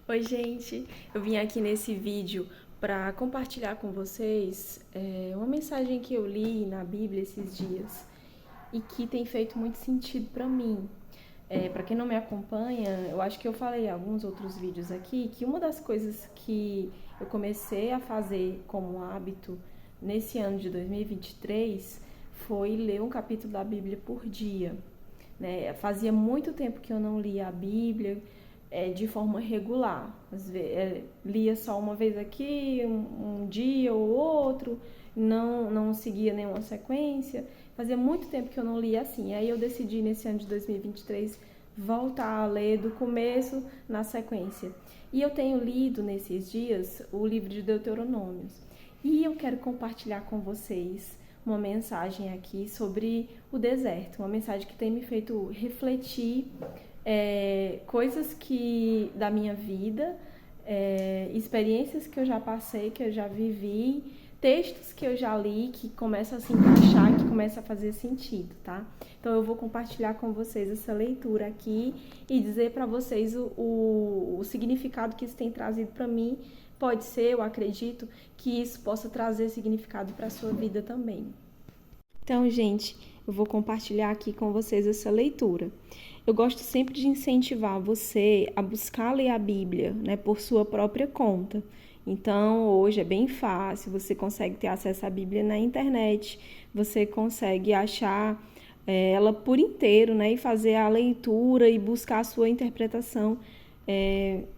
Oi, gente! Eu vim aqui nesse vídeo para compartilhar com vocês uma mensagem que eu li na Bíblia esses dias e que tem feito muito sentido para mim. Para quem não me acompanha, eu acho que eu falei em alguns outros vídeos aqui que uma das coisas que eu comecei a fazer como hábito nesse ano de 2023 foi ler um capítulo da Bíblia por dia, né? Fazia muito tempo que eu não lia a Bíblia de forma regular. Lia só uma vez aqui, um dia ou outro, não seguia nenhuma sequência. Fazia muito tempo que eu não lia assim. Aí eu decidi nesse ano de 2023 voltar a ler do começo na sequência. E eu tenho lido nesses dias o livro de Deuteronômios. E eu quero compartilhar com vocês uma mensagem aqui sobre o deserto, uma mensagem que tem me feito refletir coisas que da minha vida, experiências que eu já passei, que eu já vivi, textos que eu já li que começam a se encaixar, que começam a fazer sentido, tá? Então eu vou compartilhar com vocês essa leitura aqui e dizer para vocês o significado que isso tem trazido para mim. Pode ser, eu acredito, que isso possa trazer significado para a sua vida também. Então, gente, eu vou compartilhar aqui com vocês essa leitura. Eu gosto sempre de incentivar você a buscar ler a Bíblia, né, por sua própria conta. Então, hoje é bem fácil, você consegue ter acesso à Bíblia na internet, você consegue achar ela por inteiro, né, e fazer a leitura e buscar a sua interpretação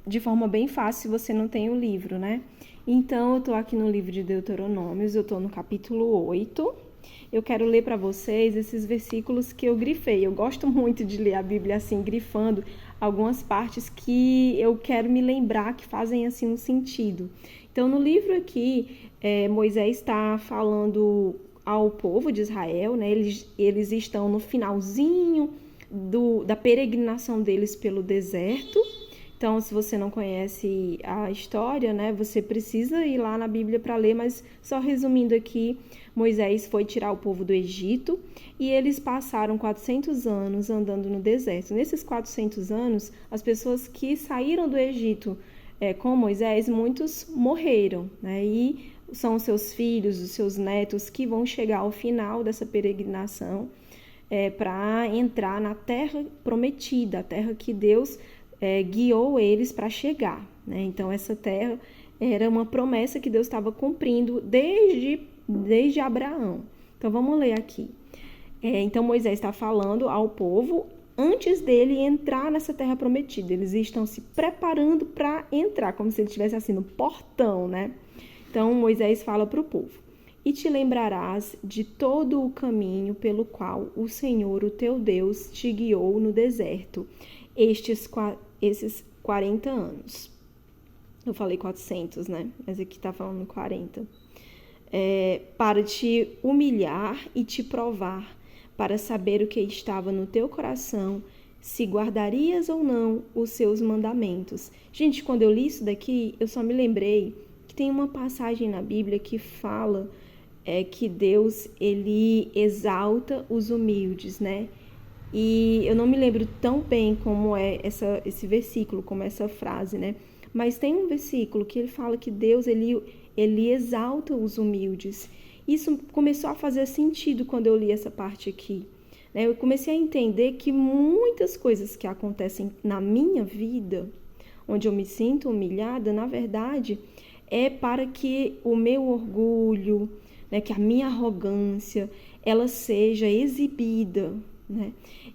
de forma bem fácil se você não tem o livro, né? Então, eu estou aqui no livro de Deuteronômios, eu estou no capítulo 8. Eu quero ler para vocês esses versículos que eu grifei. Eu gosto muito de ler a Bíblia assim, grifando algumas partes que eu quero me lembrar que fazem assim um sentido. Então, no livro aqui, Moisés está falando ao povo de Israel, né? Eles estão no finalzinho da peregrinação deles pelo deserto. Então, se você não conhece a história, né, você precisa ir lá na Bíblia para ler, mas só resumindo aqui, Moisés foi tirar o povo do Egito e eles passaram 400 anos andando no deserto. Nesses 400 anos, as pessoas que saíram do Egito com Moisés, muitos morreram, né, e são os seus filhos, os seus netos que vão chegar ao final dessa peregrinação para entrar na terra prometida, a terra que Deus guiou eles para chegar, né? Então, essa terra era uma promessa que Deus estava cumprindo desde Abraão. Então, vamos ler aqui. Então, Moisés está falando ao povo antes dele entrar nessa terra prometida. Eles estão se preparando para entrar, como se ele estivesse assim no portão, né? Então, Moisés fala para o povo: e te lembrarás de todo o caminho pelo qual o Senhor, o teu Deus, te guiou no deserto, esses 40 anos. Eu falei 400, né? Mas aqui tá falando 40. Para te humilhar e te provar, para saber o que estava no teu coração, se guardarias ou não os seus mandamentos. Gente, quando eu li isso daqui, eu só me lembrei que tem uma passagem na Bíblia que fala que Deus, ele exalta os humildes, né? E eu não me lembro tão bem como é esse versículo, como essa frase, né? Mas tem um versículo que ele fala que Deus, ele exalta os humildes. Isso começou a fazer sentido quando eu li essa parte aqui, né? Eu comecei a entender que muitas coisas que acontecem na minha vida, onde eu me sinto humilhada, na verdade, é para que o meu orgulho, né, que a minha arrogância, ela seja exibida, né?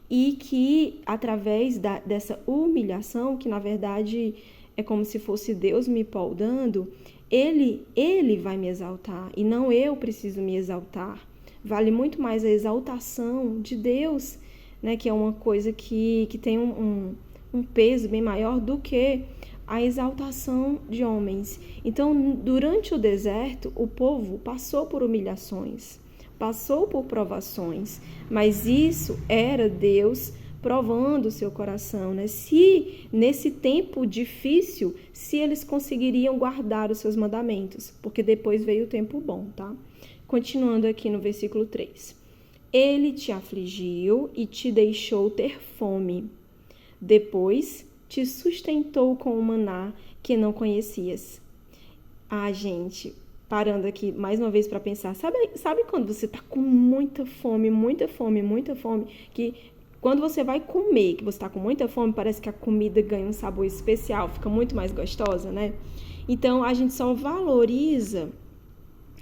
E que através dessa humilhação, que na verdade é como se fosse Deus me podando, ele vai me exaltar e não eu preciso me exaltar. Vale muito mais a exaltação de Deus, né? Que é uma coisa que tem um peso bem maior do que a exaltação de homens. Então, durante o deserto, o povo passou por humilhações, passou por provações, mas isso era Deus provando o seu coração, né? Se nesse tempo difícil, se eles conseguiriam guardar os seus mandamentos, porque depois veio o tempo bom, tá? Continuando aqui no versículo 3. Ele te afligiu e te deixou ter fome. Depois te sustentou com o maná que não conhecias. Ah, gente, parando aqui mais uma vez para pensar, sabe quando você tá com muita fome, que quando você vai comer, que você tá com muita fome, parece que a comida ganha um sabor especial, fica muito mais gostosa, né? Então, a gente só valoriza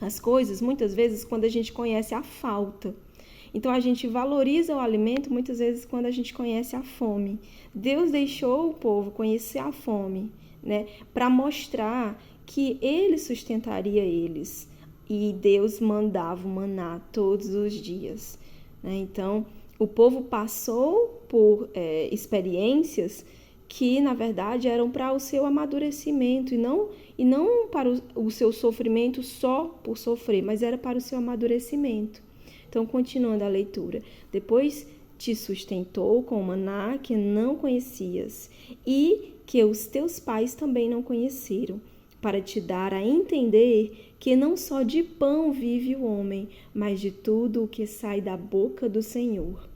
as coisas, muitas vezes, quando a gente conhece a falta. Então, a gente valoriza o alimento, muitas vezes, quando a gente conhece a fome. Deus deixou o povo conhecer a fome, né? Para mostrar que Ele sustentaria eles. E Deus mandava o maná todos os dias, né? Então, o povo passou por experiências que, na verdade, eram para o seu amadurecimento e não para o seu sofrimento só por sofrer, mas era para o seu amadurecimento. Então, continuando a leitura. Depois te sustentou com maná que não conhecias e que os teus pais também não conheceram, para te dar a entender que não só de pão vive o homem, mas de tudo o que sai da boca do Senhor.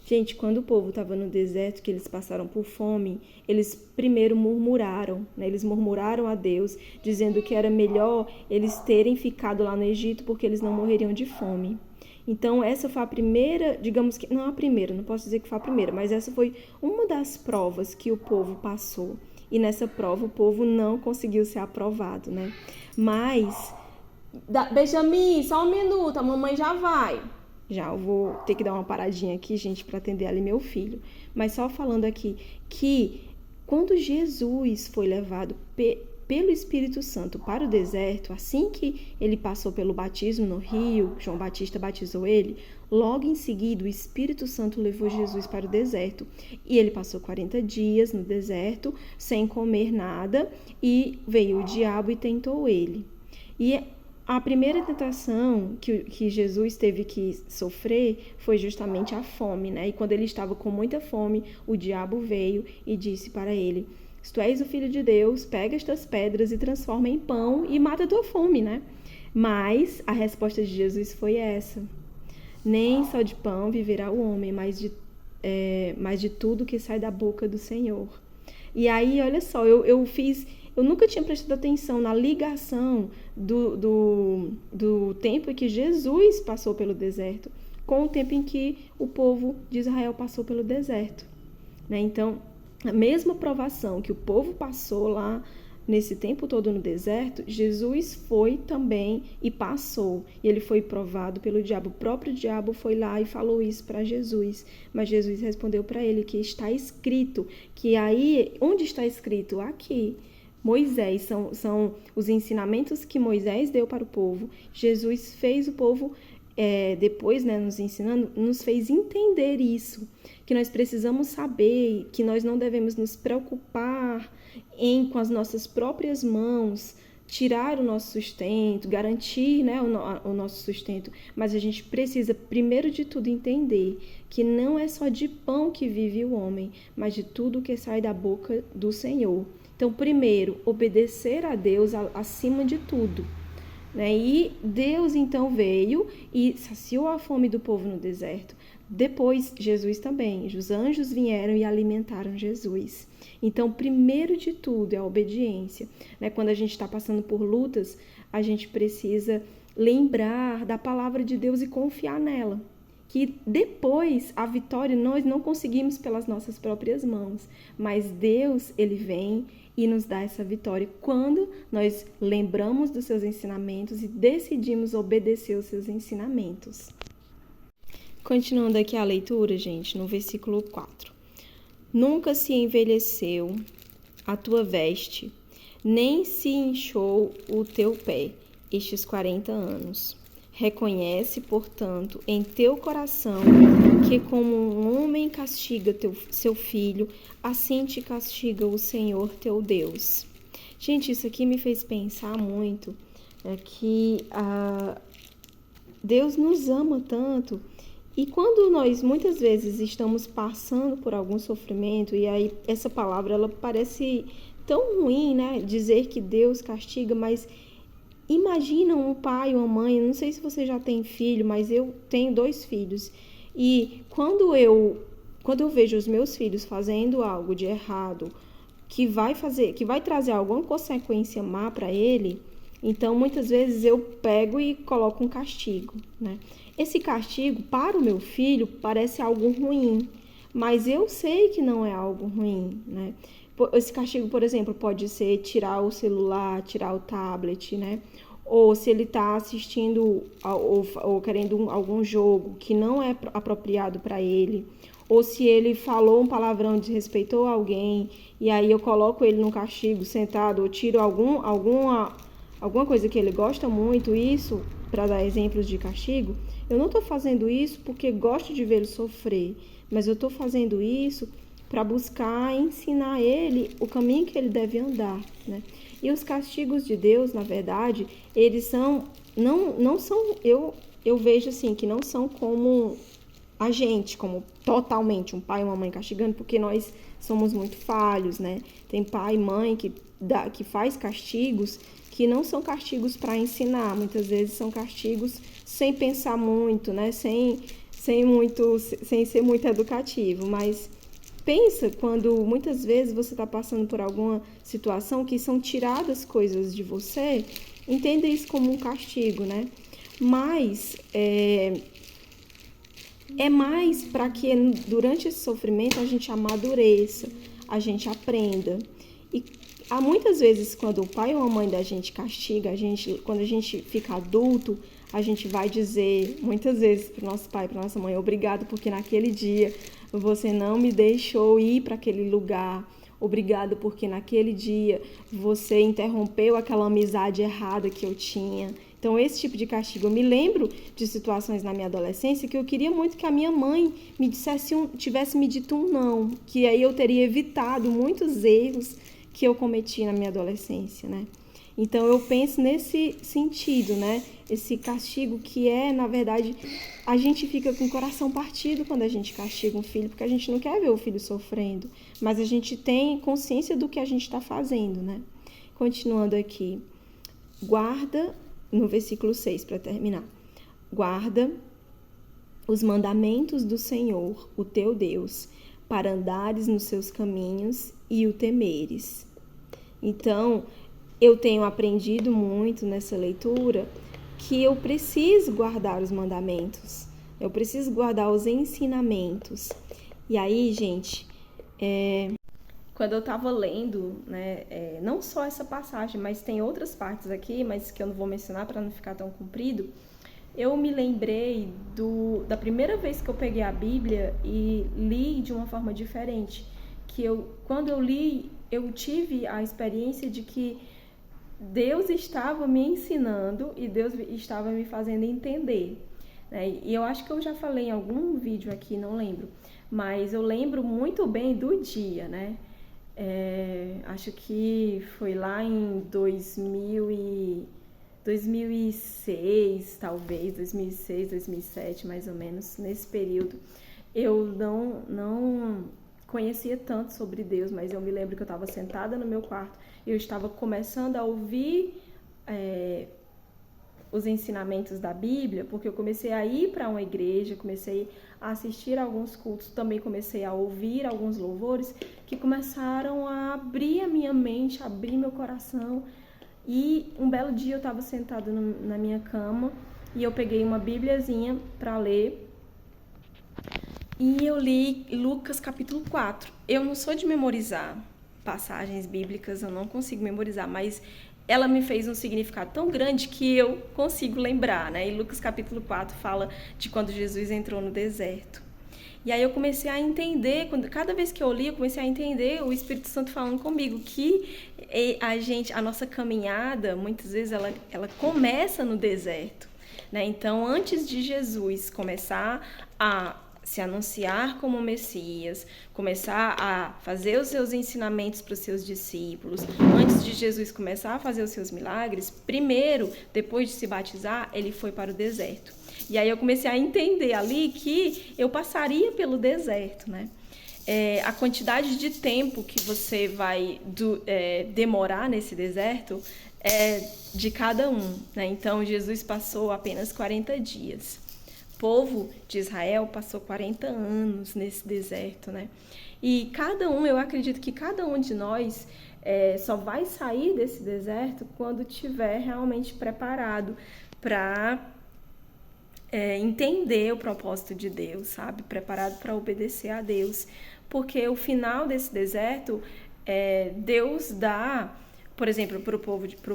Gente, quando o povo estava no deserto, que eles passaram por fome, eles primeiro murmuraram, né? Eles murmuraram a Deus, dizendo que era melhor eles terem ficado lá no Egito porque eles não morreriam de fome. Então, essa foi a primeira, digamos que, não a primeira, não posso dizer que foi a primeira, mas essa foi uma das provas que o povo passou. E nessa prova o povo não conseguiu ser aprovado, né? Mas, Benjamin, só um minuto, a mamãe já vai. Já eu vou ter que dar uma paradinha aqui, gente, para atender ali meu filho. Mas só falando aqui que quando Jesus foi levado pelo Espírito Santo para o deserto, assim que ele passou pelo batismo no rio, João Batista batizou ele, logo em seguida o Espírito Santo levou Jesus para o deserto. E ele passou 40 dias no deserto, sem comer nada, e veio o diabo e tentou ele. E a primeira tentação que Jesus teve que sofrer foi justamente a fome, né? E quando ele estava com muita fome, o diabo veio e disse para ele: se tu és o Filho de Deus, pega estas pedras e transforma em pão e mata a tua fome, né? Mas a resposta de Jesus foi essa: nem só de pão viverá o homem, mas de tudo que sai da boca do Senhor. E aí, olha só, eu nunca tinha prestado atenção na ligação do tempo em que Jesus passou pelo deserto com o tempo em que o povo de Israel passou pelo deserto, né? Então, a mesma provação que o povo passou lá nesse tempo todo no deserto, Jesus foi também e passou. E ele foi provado pelo diabo. O próprio diabo foi lá e falou isso para Jesus. Mas Jesus respondeu para ele que está escrito. Que aí, onde está escrito? Aqui. Moisés, são os ensinamentos que Moisés deu para o povo. Jesus fez o povo, depois, né, nos ensinando, nos fez entender isso, que nós precisamos saber, que nós não devemos nos preocupar com as nossas próprias mãos, tirar o nosso sustento, garantir, né, o nosso sustento, mas a gente precisa, primeiro de tudo, entender que não é só de pão que vive o homem, mas de tudo que sai da boca do Senhor. Então, primeiro, obedecer a Deus acima de tudo, né? E Deus, então, veio e saciou a fome do povo no deserto. Depois, Jesus também. Os anjos vieram e alimentaram Jesus. Então, primeiro de tudo, é a obediência, né? Quando a gente está passando por lutas, a gente precisa lembrar da palavra de Deus e confiar nela. Que depois a vitória nós não conseguimos pelas nossas próprias mãos, mas Deus, ele vem e nos dá essa vitória quando nós lembramos dos seus ensinamentos e decidimos obedecer os seus ensinamentos. Continuando aqui a leitura, gente, no versículo 4. Nunca se envelheceu a tua veste, nem se inchou o teu pé estes 40 anos. Reconhece, portanto, em teu coração que como um homem castiga seu filho, assim te castiga o Senhor teu Deus. Gente, isso aqui me fez pensar muito, que Deus nos ama tanto, e quando nós muitas vezes estamos passando por algum sofrimento, e aí essa palavra ela parece tão ruim, né? Dizer que Deus castiga, mas imagina um pai ou uma mãe, não sei se você já tem filho, mas eu tenho 2 filhos. E quando eu vejo os meus filhos fazendo algo de errado, que vai trazer alguma consequência má para ele, então muitas vezes eu pego e coloco um castigo, né? Esse castigo para o meu filho parece algo ruim, mas eu sei que não é algo ruim, né? Esse castigo, por exemplo, pode ser tirar o celular, tirar o tablet, né? Ou se ele está assistindo ou querendo algum jogo que não é apropriado para ele, ou se ele falou um palavrão e desrespeitou alguém, e aí eu coloco ele no castigo sentado, ou tiro alguma coisa que ele gosta muito, isso para dar exemplos de castigo, eu não estou fazendo isso porque gosto de vê-lo sofrer, mas eu estou fazendo isso para buscar ensinar ele o caminho que ele deve andar, né? E os castigos de Deus, na verdade, eles não são, eu vejo assim, que não são como a gente, como totalmente um pai e uma mãe castigando, porque nós somos muito falhos, né? Tem pai e mãe que faz castigos que não são castigos para ensinar, muitas vezes são castigos sem pensar muito, né? Sem ser muito educativo, mas pensa quando muitas vezes você está passando por alguma situação que são tiradas coisas de você, entenda isso como um castigo, né? Mas é mais para que durante esse sofrimento a gente amadureça, a gente aprenda. E há muitas vezes quando o pai ou a mãe da gente castiga, quando a gente fica adulto, a gente vai dizer muitas vezes para o nosso pai, para nossa mãe, obrigado porque naquele dia você não me deixou ir para aquele lugar. Obrigado porque naquele dia você interrompeu aquela amizade errada que eu tinha. Então, esse tipo de castigo, eu me lembro de situações na minha adolescência que eu queria muito que a minha mãe tivesse me dito um não, que aí eu teria evitado muitos erros que eu cometi na minha adolescência, né? Então, eu penso nesse sentido, né? Esse castigo que na verdade, a gente fica com o coração partido quando a gente castiga um filho, porque a gente não quer ver o filho sofrendo, mas a gente tem consciência do que a gente está fazendo, né? Continuando aqui, guarda, no versículo 6, para terminar, guarda os mandamentos do Senhor, o teu Deus, para andares nos seus caminhos e o temeres. Então, eu tenho aprendido muito nessa leitura que eu preciso guardar os mandamentos, eu preciso guardar os ensinamentos. E aí, gente, quando eu estava lendo, né, não só essa passagem, mas tem outras partes aqui, mas que eu não vou mencionar para não ficar tão comprido, eu me lembrei da primeira vez que eu peguei a Bíblia e li de uma forma diferente. Quando eu li, eu tive a experiência de que Deus estava me ensinando e Deus estava me fazendo entender, né? E eu acho que eu já falei em algum vídeo aqui, não lembro, mas eu lembro muito bem do dia, né? Acho que foi lá em 2006, talvez, 2006, 2007, mais ou menos, nesse período. Eu não conhecia tanto sobre Deus, mas eu me lembro que eu estava sentada no meu quarto e eu estava começando a ouvir os ensinamentos da Bíblia, porque eu comecei a ir para uma igreja, comecei a assistir a alguns cultos, também comecei a ouvir alguns louvores que começaram a abrir a minha mente, a abrir meu coração. E um belo dia eu estava sentada na minha cama e eu peguei uma Bíbliazinha para ler e eu li Lucas capítulo 4. Eu não sou de memorizar passagens bíblicas, eu não consigo memorizar, mas ela me fez um significado tão grande que eu consigo lembrar, né? E Lucas capítulo 4 fala de quando Jesus entrou no deserto. E aí eu comecei a entender, cada vez que eu li, eu comecei a entender o Espírito Santo falando comigo, que a nossa caminhada, muitas vezes, ela começa no deserto, né? Então, antes de Jesus começar a se anunciar como Messias, começar a fazer os seus ensinamentos para os seus discípulos, antes de Jesus começar a fazer os seus milagres, primeiro, depois de se batizar, ele foi para o deserto. E aí eu comecei a entender ali que eu passaria pelo deserto, né? A quantidade de tempo que você vai demorar nesse deserto é de cada um, né? Então, Jesus passou apenas 40 dias. O povo de Israel passou 40 anos nesse deserto, né? E eu acredito que cada um de nós só vai sair desse deserto quando estiver realmente preparado para entender o propósito de Deus, sabe? Preparado para obedecer a Deus. Porque o final desse deserto, Deus dá, por exemplo, para o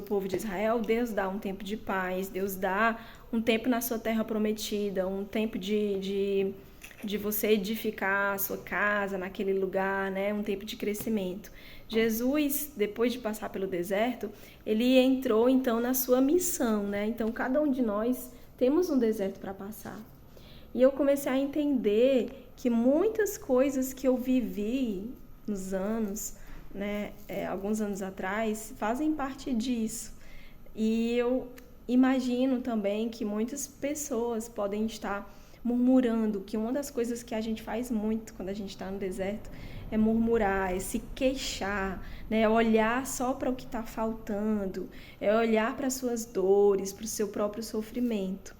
povo de Israel, Deus dá um tempo de paz, Deus dá um tempo na sua terra prometida, um tempo de você edificar a sua casa naquele lugar, né? Um tempo de crescimento. Jesus, depois de passar pelo deserto, ele entrou então na sua missão, né? Então cada um de nós temos um deserto para passar. E eu comecei a entender que muitas coisas que eu vivi nos anos, né, alguns anos atrás, fazem parte disso. E eu imagino também que muitas pessoas podem estar murmurando, que uma das coisas que a gente faz muito quando a gente está no deserto é murmurar, é se queixar, né? É olhar só para o que está faltando, é olhar para as suas dores, para o seu próprio sofrimento.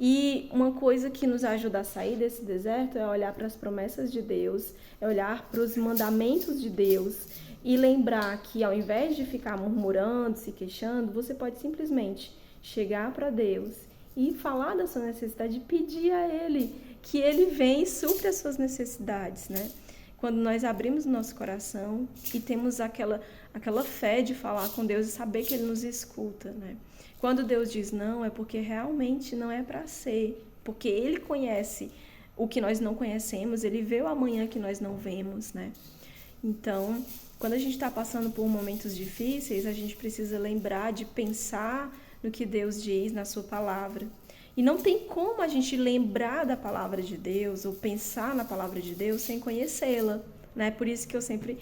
E uma coisa que nos ajuda a sair desse deserto é olhar para as promessas de Deus, é olhar para os mandamentos de Deus e lembrar que ao invés de ficar murmurando, se queixando, você pode simplesmente chegar para Deus e falar da sua necessidade, pedir a Ele que Ele venha e supre as suas necessidades, né? Quando nós abrimos o nosso coração e temos aquela fé de falar com Deus e saber que Ele nos escuta, né? Quando Deus diz não, é porque realmente não é para ser, porque Ele conhece o que nós não conhecemos, Ele vê o amanhã que nós não vemos, né? Então, quando a gente está passando por momentos difíceis, a gente precisa lembrar de pensar no que Deus diz na sua palavra. E não tem como a gente lembrar da palavra de Deus ou pensar na palavra de Deus sem conhecê-la, né? Por isso que eu sempre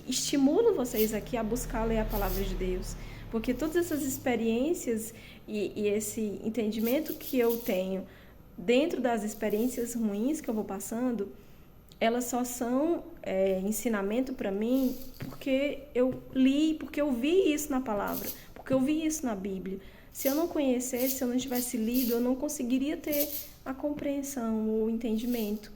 estimulo vocês aqui a buscar ler a palavra de Deus. Porque todas essas experiências e esse entendimento que eu tenho dentro das experiências ruins que eu vou passando, elas só são ensinamento para mim porque eu li, porque eu vi isso na palavra, porque eu vi isso na Bíblia. Se eu não conhecesse, se eu não tivesse lido, eu não conseguiria ter a compreensão, o entendimento,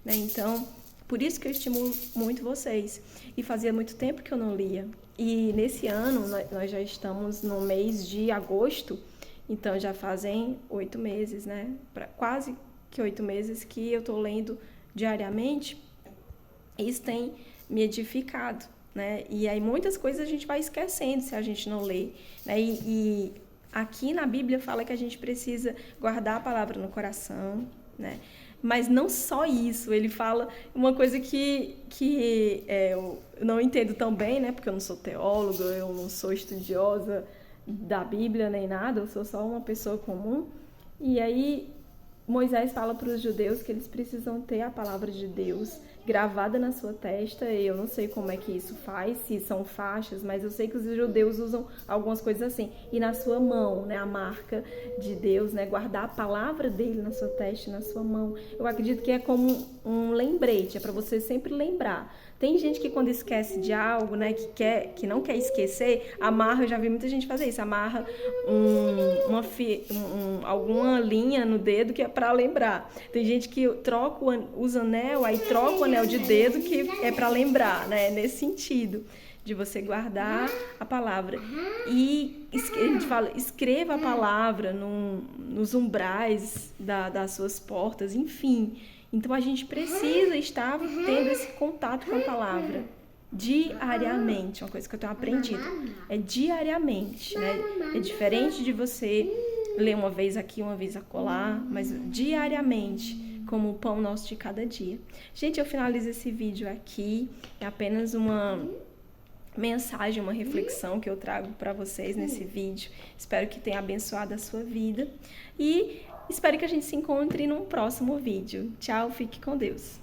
né? Então, por isso que eu estimulo muito vocês. E fazia muito tempo que eu não lia. E nesse ano, nós já estamos no mês de agosto, então já fazem 8 meses, né? Quase que 8 meses que eu estou lendo diariamente. Isso tem me edificado, né? E aí muitas coisas a gente vai esquecendo se a gente não lê, né? E aqui na Bíblia fala que a gente precisa guardar a palavra no coração, né? Mas não só isso, ele fala uma coisa que eu não entendo tão bem, né? Porque eu não sou teóloga, eu não sou estudiosa da Bíblia nem nada, eu sou só uma pessoa comum. E aí Moisés fala para os judeus que eles precisam ter a palavra de Deus gravada na sua testa. Eu não sei como é que isso faz, se são faixas, mas eu sei que os judeus usam algumas coisas assim. E na sua mão, né, a marca de Deus, né, guardar a palavra dele na sua testa, na sua mão. Eu acredito que é como um lembrete, é para você sempre lembrar. Tem gente que quando esquece de algo, né, que não quer esquecer, amarra, eu já vi muita gente fazer isso, amarra alguma linha no dedo que é para lembrar. Tem gente que usa anel, aí troca o anel de dedo que é para lembrar, né, nesse sentido de você guardar a palavra. E a gente fala, escreva a palavra nos umbrais das suas portas, enfim. Então, a gente precisa estar tendo esse contato com a palavra diariamente. Uma coisa que eu tenho aprendido é diariamente, né? É diferente de você ler uma vez aqui, uma vez acolá, mas diariamente, como o pão nosso de cada dia. Gente, eu finalizo esse vídeo aqui. É apenas uma mensagem, uma reflexão que eu trago para vocês nesse vídeo. Espero que tenha abençoado a sua vida. E espero que a gente se encontre num próximo vídeo. Tchau, fique com Deus.